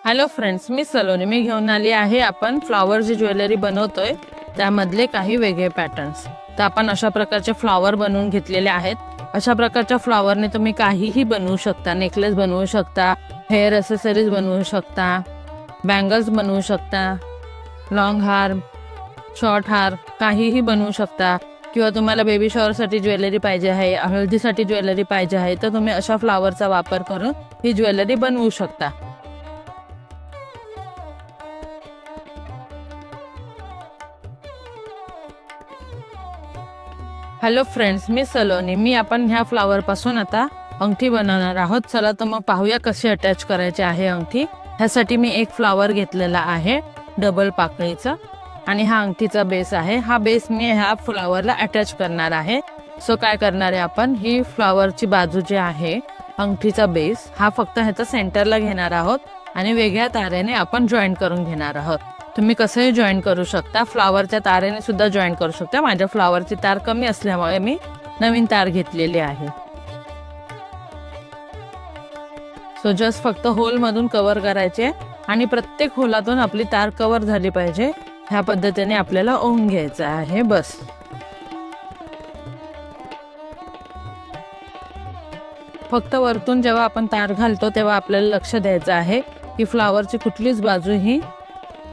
Hello friends, मी सलोनी. मी घेऊन आली आहे आपण फ्लॉवर जी ज्वेलरी बनवतोय त्यामधले काही वेगळे पॅटर्न्स. तर आपण अशा प्रकारचे फ्लॉवर बनवून घेतलेले आहेत. अशा प्रकारच्या फ्लॉवरने तुम्ही काहीही बनवू शकता. नेकलेस बनवू शकता, हेअर ॲसेसरीज बनवू शकता, बँगल्स बनवू शकता, लॉंग हार, शॉर्ट हार काहीही बनवू शकता. किंवा तुम्हाला बेबी शॉवरसाठी ज्वेलरी पाहिजे आहे, हळदीसाठी ज्वेलरी पाहिजे आहे, तर तुम्ही अशा फ्लॉवरचा वापर करून ही ज्वेलरी बनवू शकता. हॅलो फ्रेंड्स, मी सलोनी. आपण ह्या फ्लॉवरपासून आता अंगठी बनवणार आहोत. चला तर मग पाहूया कशी अटॅच करायची आहे अंगठी. ह्यासाठी मी एक फ्लॉवर घेतलेला आहे डबल पाकळीचा आणि हा अंगठीचा बेस आहे. हा बेस मी ह्या फ्लॉवरला अटॅच करणार आहे. सो काय करणार आहे, आपण ही फ्लॉवरची बाजू जी आहे अंगठीचा बेस हा फक्त ह्याचा सेंटरला घेणार आहोत आणि वेगळ्या तारेने आपण जॉईन करून घेणार आहोत. तुम्ही कसंही जॉईन करू शकता. फ्लॉवरच्या तारेने सुद्धा जॉईन करू शकता. माझ्या फ्लॉवरची तार कमी असल्यामुळे मी नवीन तार घेतलेली आहे. सो जस्ट फक्त होलमधून कव्हर करायचे आणि प्रत्येक होलातून आपली तार कव्हर झाली पाहिजे. ह्या पद्धतीने आपल्याला ओवून घ्यायचं आहे. बस फक्त वरतून जेव्हा आपण तार घालतो तेव्हा आपल्याला लक्ष द्यायचं आहे की फ्लॉवरची कुठलीच बाजू ही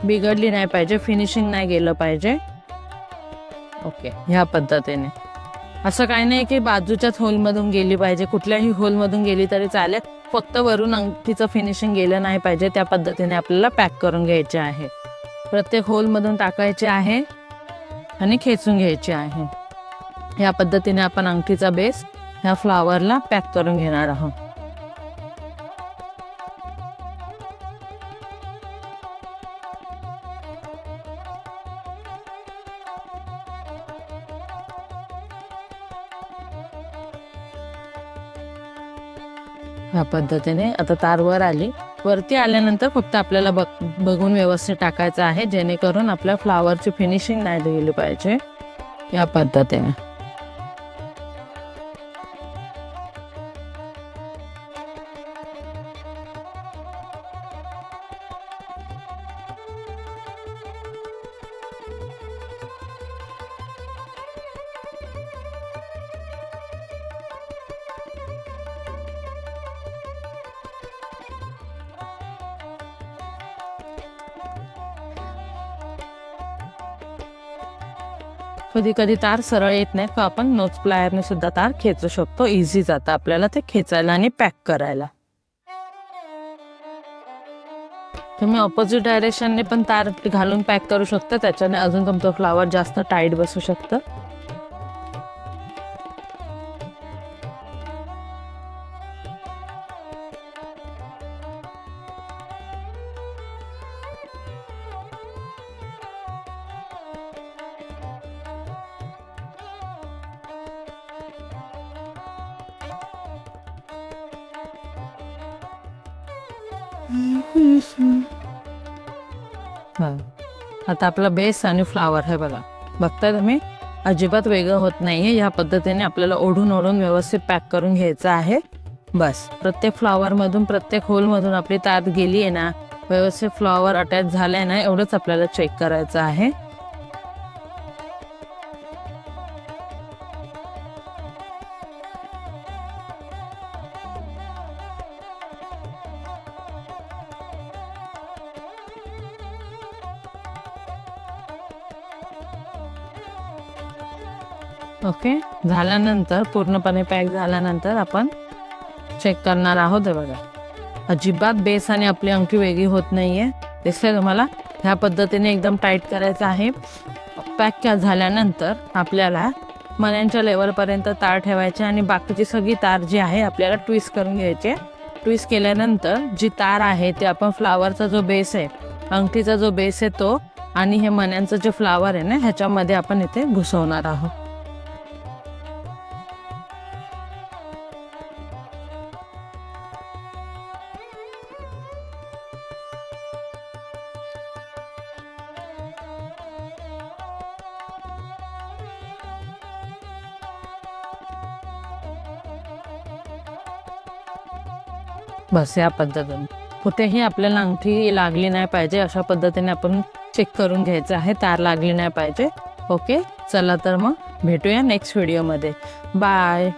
बिघडली नाही पाहिजे, फिनिशिंग नाही गेलं पाहिजे. ओके, ह्या पद्धतीने. असं काही नाही की बाजूच्याच होलमधून गेली पाहिजे, कुठल्याही होलमधून गेली तरी चालेल. फक्त वरून अंगठीचं फिनिशिंग गेलं नाही पाहिजे. त्या पद्धतीने आपल्याला पॅक करून घ्यायचे आहे. प्रत्येक होलमधून टाकायचे आहे आणि खेचून घ्यायचे आहे. ह्या पद्धतीने आपण अंगठीचा बेस ह्या फ्लॉवरला पॅक करून घेणार आहोत. ह्या पद्धतीने आता तार वर आली. वरती आल्यानंतर फक्त आपल्याला बघून व्यवस्थित टाकायचं आहे, जेणेकरून आपल्या फ्लॉवरची फिनिशिंग नाही गेली पाहिजे. या पद्धतीने कधी कधी तार सरळ येत नाही, तर आपण नोज प्लायरने सुद्धा तार खेचू शकतो. इझी जातं आपल्याला ते खेचायला आणि पॅक करायला. तुम्ही ऑपोजिट डायरेक्शनने पण तार घालून पॅक करू शकता. त्याच्याने अजून तुमचं फ्लॉवर जास्त टाईट बसू शकतं. आता आपला बेस आणि फ्लॉवर हे बघा, बघताय तुम्ही, अजिबात वेगळं होत नाहीये. या पद्धतीने आपल्याला ओढून ओढून व्यवस्थित पॅक करून घ्यायचं आहे. बस प्रत्येक फ्लॉवरमधून, प्रत्येक होलमधून आपली तार गेली आहे ना, व्यवस्थित फ्लॉवर अटॅच झालाय ना, एवढंच आपल्याला चेक करायचं आहे. ओके, झाल्यानंतर पूर्णपणे पॅक झाल्यानंतर आपण चेक करणार आहोत. बघा, अजिबात बेस आणि आपली अंगठी वेगळी होत नाहीये. दिसतंय तुम्हाला? ह्या पद्धतीने एकदम टाईट करायचं आहे. पॅक झाल्यानंतर आपल्याला मण्यांच्या लेवलपर्यंत तार ठेवायचे आणि बाकीची सगळी तार जी आहे आपल्याला ट्विस्ट करून घ्यायची. ट्विस्ट केल्यानंतर जी तार आहे ते आपण फ्लॉवरचा जो बेस आहे, अंगठीचा जो बेस आहे तो आणि हे मण्यांचं जे फ्लॉवर आहे ना, ह्याच्यामध्ये आपण इथे घुसवणार आहोत. बस या पद्धतीने कुठेही आपल्याला अंगठी लागली नाही पाहिजे, अशा पद्धतीने आपण चेक करून घ्यायचं आहे, तार लागली नाही पाहिजे. ओके, चला तर मग भेटूया नेक्स्ट व्हिडिओमध्ये. बाय.